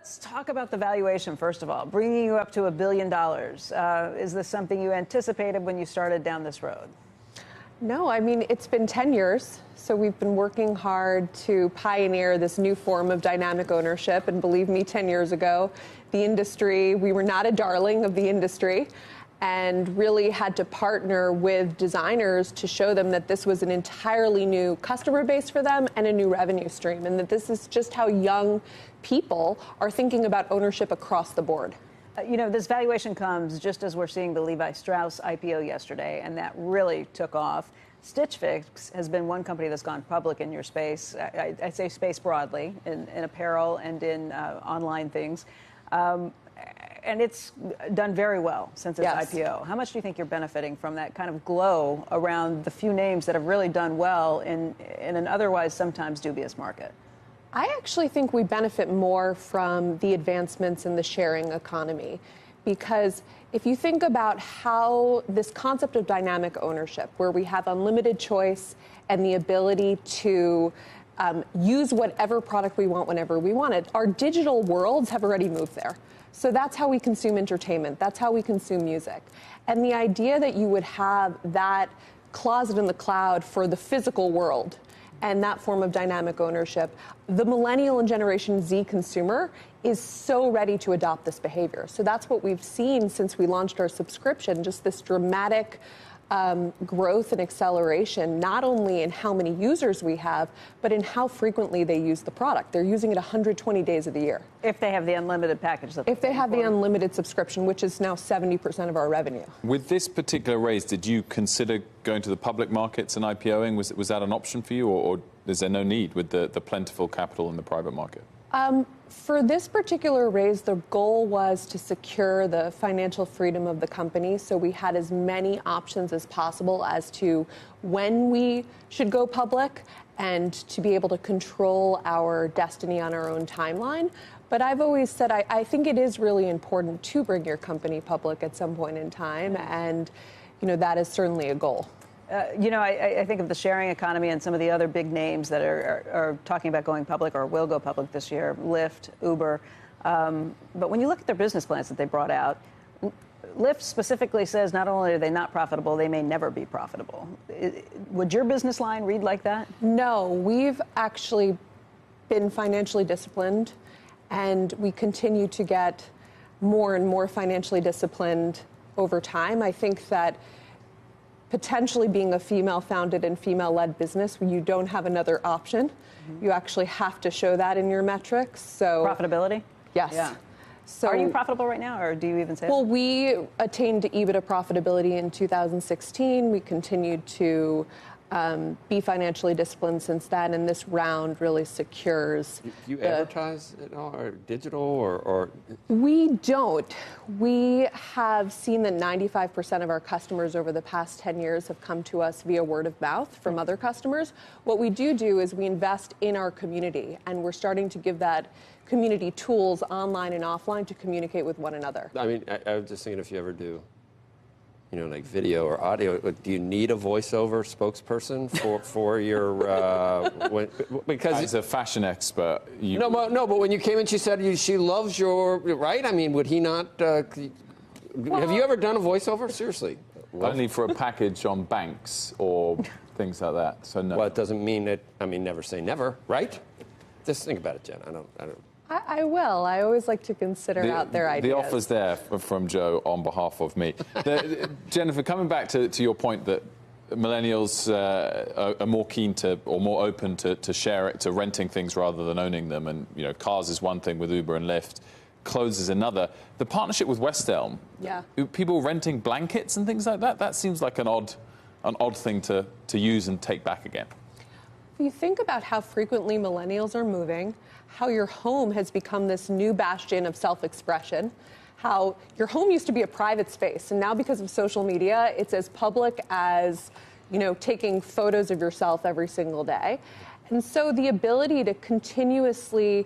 Let's talk about the valuation, first of all. Bringing you up to $1 billion. Is this something you anticipated when you started down this road? No, I mean, it's been 10 years. So we've been working hard to pioneer this new form of dynamic ownership. And believe me, 10 years ago, the industry, we were not a darling of the industry, and really had to partner with designers to show them that this was an entirely new customer base for them and a new revenue stream, and that this is just how young people are thinking about ownership across the board. You know, this valuation comes just as we're seeing the Levi Strauss IPO yesterday, and that really took off. Stitch Fix has been one company that's gone public in your space. I say space broadly, in apparel and in online things. And it's done very well since its IPO. How much do you think you're benefiting from that kind of glow around the few names that have really done well in an otherwise sometimes dubious market? I actually think we benefit more from the advancements in the sharing economy, because if you think about how this concept of dynamic ownership, where we have unlimited choice and the ability to use whatever product we want whenever we want it, our digital worlds have already moved there. So that's how we consume entertainment. That's how we consume music. And the idea that you would have that closet in the cloud for the physical world and that form of dynamic ownership, the millennial and Generation Z consumer is so ready to adopt this behavior. So that's what we've seen since we launched our subscription, just this dramatic growth and acceleration, not only in how many users we have, but in how frequently they use the product. They're using it 120 days of the year. If they have the unlimited package. If they have the unlimited subscription, which is now 70% of our revenue. With this particular raise, did you consider going to the public markets and IPOing? Was that an option for you, or is there no need with the plentiful capital in the private market? For this particular raise, the goal was to secure the financial freedom of the company, so we had as many options as possible as to when we should go public and to be able to control our destiny on our own timeline. But I've always said I think it is really important to bring your company public at some point in time, and that is certainly a goal. I think of the sharing economy and some of the other big names that are talking about going public or will go public this year, Lyft, Uber. But when you look at their business plans that they brought out, Lyft specifically says not only are they not profitable, they may never be profitable. Would your business line read like that? No, we've actually been financially disciplined, and we continue to get more and more financially disciplined over time. I think that potentially being a female-founded and female-led business, you don't have another option. You actually have to show that in your metrics. So profitability? Yes. Yeah. So, are you profitable right now, or do you even say Well, that? we attained EBITDA profitability in 2016. We continued to be financially disciplined since then, and this round really secures. Do you advertise at all, or digital, or? We don't. We have seen that 95% of our customers over the past 10 years have come to us via word of mouth from other customers. What we do is we invest in our community, and we're starting to give that community tools online and offline to communicate with one another. I mean, I was just thinking, if you ever do, like video or audio, do you need a voiceover spokesperson for your? Because as a fashion expert, no, but when you came in, she said she loves your right. I mean, would he not? Have you ever done a voiceover? Seriously, only for a package on banks or things like that. So no. Well, it doesn't mean that. I mean, never say never, right? Just think about it, Jen. I don't. I will. I always like to consider out their ideas. The offer's there from Joe on behalf of me. Jennifer, coming back to your point that millennials are more keen to, or more open to share it, to renting things rather than owning them, and cars is one thing with Uber and Lyft, clothes is another. The partnership with West Elm, people renting blankets and things like that, that seems like an odd thing to use and take back again. If you think about how frequently millennials are moving, how your home has become this new bastion of self-expression, how your home used to be a private space, and now because of social media, it's as public as, taking photos of yourself every single day. And so the ability to continuously,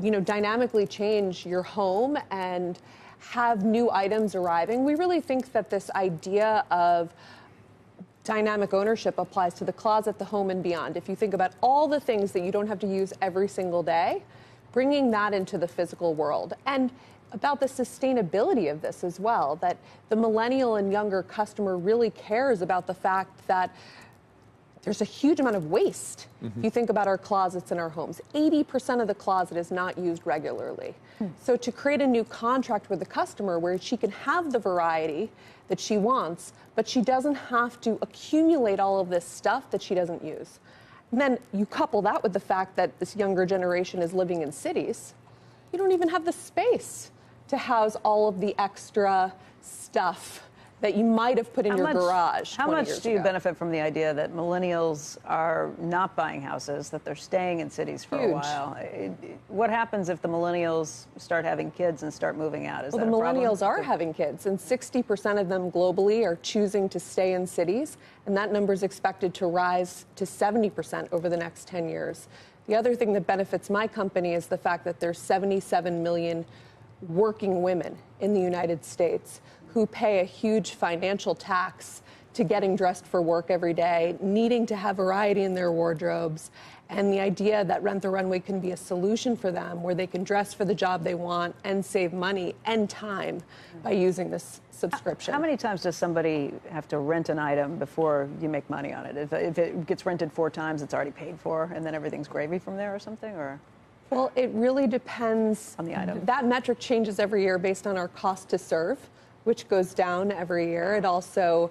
dynamically change your home and have new items arriving, we really think that this idea of dynamic ownership applies to the closet, the home, and beyond. If you think about all the things that you don't have to use every single day, bringing that into the physical world. And about the sustainability of this as well, that the millennial and younger customer really cares about the fact that there's a huge amount of waste. If you think about our closets in our homes, 80% of the closet is not used regularly. So to create a new contract with the customer where she can have the variety that she wants, but she doesn't have to accumulate all of this stuff that she doesn't use. And then you couple that with the fact that this younger generation is living in cities. You don't even have the space to house all of the extra stuff that you might have put in your garage. How much do you benefit from the idea that millennials are not buying houses, that they're staying in cities for a while? What happens if the millennials start having kids and start moving out? Well, the millennials are having kids, and 60% of them globally are choosing to stay in cities, and that number is expected to rise to 70% over the next 10 years. The other thing that benefits my company is the fact that there's 77 million working women in the United States who pay a huge financial tax to getting dressed for work every day, needing to have variety in their wardrobes, and the idea that Rent the Runway can be a solution for them where they can dress for the job they want and save money and time by using this subscription. How many times does somebody have to rent an item before you make money on it? If it gets rented 4 times, it's already paid for, and then everything's gravy from there or something, or? Well, it really depends on the item. That metric changes every year based on our cost to serve, which goes down every year. It also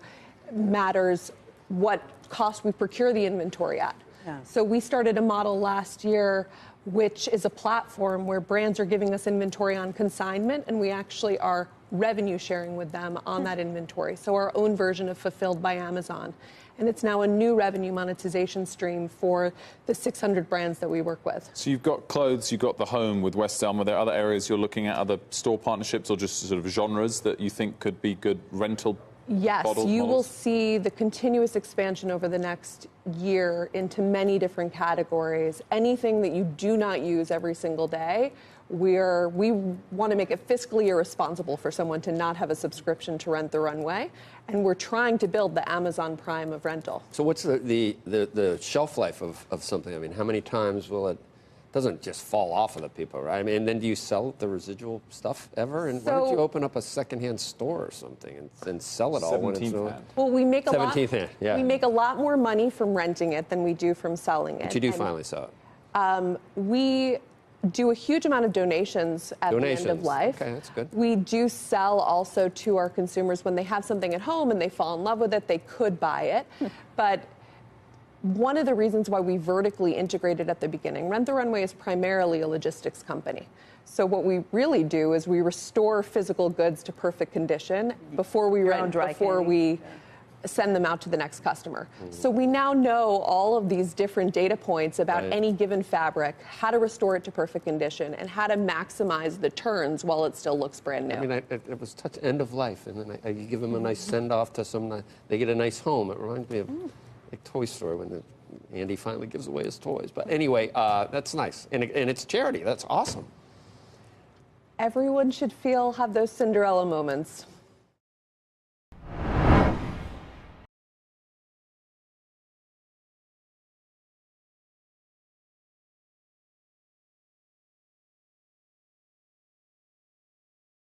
matters what cost we procure the inventory at. Yeah. So we started a model last year, which is a platform where brands are giving us inventory on consignment, and we actually are revenue sharing with them on that inventory. So our own version of Fulfilled by Amazon. And it's now a new revenue monetization stream for the 600 brands that we work with. So you've got clothes, you've got the home with West Elm. Are there other areas you're looking at, other store partnerships or just sort of genres that you think could be good rental Yes, models? You will see the continuous expansion over the next year into many different categories. Anything that you do not use every single day, we want to make it fiscally irresponsible for someone to not have a subscription to Rent the Runway, and we're trying to build the Amazon Prime of rental. So what's the shelf life of something? I mean, how many times will it? Doesn't just fall off of the people, right? I mean, and then do you sell the residual stuff ever? And why don't you open up a secondhand store or something and sell it all when it's Well, we make a lot. 17th hand, yeah. We make a lot more money from renting it than we do from selling it. But you do finally sell it. We do a huge amount of donations at the end of life. Okay, that's good. We do sell also to our consumers when they have something at home and they fall in love with it, they could buy it. But one of the reasons why we vertically integrated at the beginning, Rent the Runway is primarily a logistics company. So what we really do is we restore physical goods to perfect condition before we send them out to the next customer. So we now know all of these different data points about any given fabric, how to restore it to perfect condition, and how to maximize the turns while it still looks brand new. I mean, it was such end of life, and then you give them a nice send-off to they get a nice home. It reminds me of like Toy Story when Andy finally gives away his toys. But anyway, that's nice. And it's charity. That's awesome. Everyone should have those Cinderella moments.